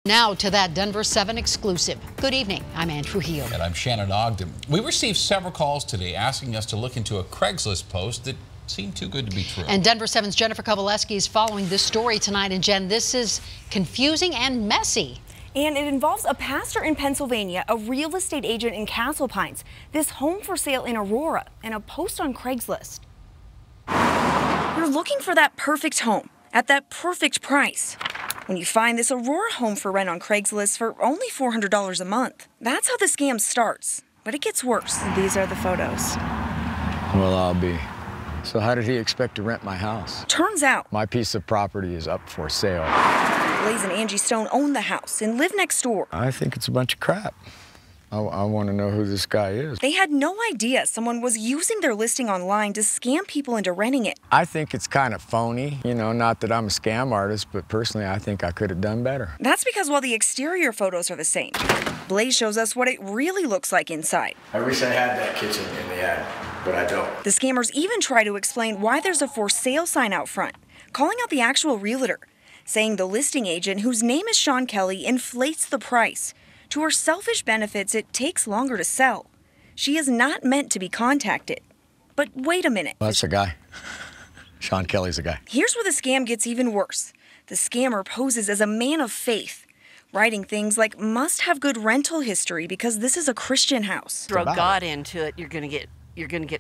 Now to that Denver 7 exclusive. Good evening. I'm Andrew Heel. And I'm Shannon Ogden. We received several calls today asking us to look into a Craigslist post that seemed too good to be true. And Denver 7's Jennifer Kovaleski is following this story tonight. And Jen, this is confusing and messy. And it involves a pastor in Pennsylvania, a real estate agent in Castle Pines, this home for sale in Aurora, and a post on Craigslist. You're looking for that perfect home at that perfect price. When you find this Aurora home for rent on Craigslist for only $400 a month. That's how the scam starts, but it gets worse. These are the photos. Well, I'll be. So how did he expect to rent my house? Turns out My piece of property is up for sale. Blaze and Angie Stone own the house and live next door. I think it's a bunch of crap. I want to know who this guy is. They had no idea someone was using their listing online to scam people into renting it. I think it's kind of phony. You know, not that I'm a scam artist, but personally, I think I could have done better. That's because while the exterior photos are the same, Blaze shows us what it really looks like inside. I wish I had that kitchen in the ad, but I don't. The scammers even try to explain why there's a for sale sign out front, calling out the actual realtor, saying the listing agent, whose name is Sean Kelly, inflates the price. To her selfish benefits, it takes longer to sell. She is not meant to be contacted. But wait a minute. Well, that's the guy. Sean Kelly's the guy. Here's where the scam gets even worse. The scammer poses as a man of faith, writing things like, must have good rental history because this is a Christian house. Throw God into it, you're gonna get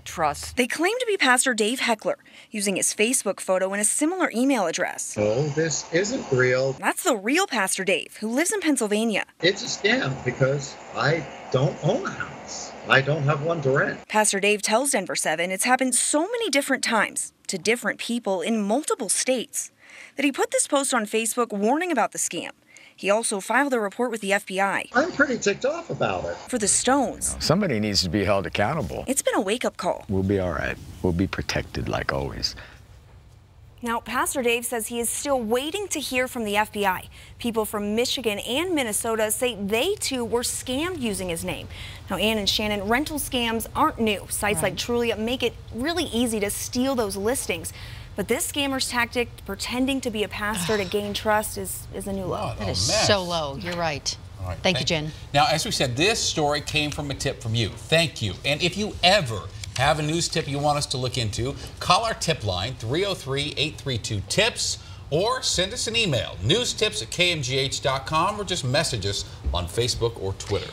trust. They claim to be Pastor Dave Heckler, using his Facebook photo and a similar email address. No, this isn't real. That's the real Pastor Dave, who lives in Pennsylvania. It's a scam because I don't own a house. I don't have one to rent. Pastor Dave tells Denver 7 it's happened so many different times to different people in multiple states that he put this post on Facebook warning about the scam. He also filed a report with the FBI. I'm pretty ticked off about it. For the Stones, Somebody needs to be held accountable. it's been a wake-up call. We'll be all right. We'll be protected like always. Now, Pastor Dave says he is still waiting to hear from the FBI. People from Michigan and Minnesota say they too were scammed using his name. Now, Ann and Shannon, rental scams aren't new. Sites like Trulia make it really easy to steal those listings. But this scammer's tactic, pretending to be a pastor to gain trust, is a new low. That is so low. You're right. All right, Thank you, Jen. Now, as we said, this story came from a tip from you. Thank you. And if you ever have a news tip you want us to look into, call our tip line, 303-832-TIPS, or send us an email, newstips@kmgh.com, or just message us on Facebook or Twitter.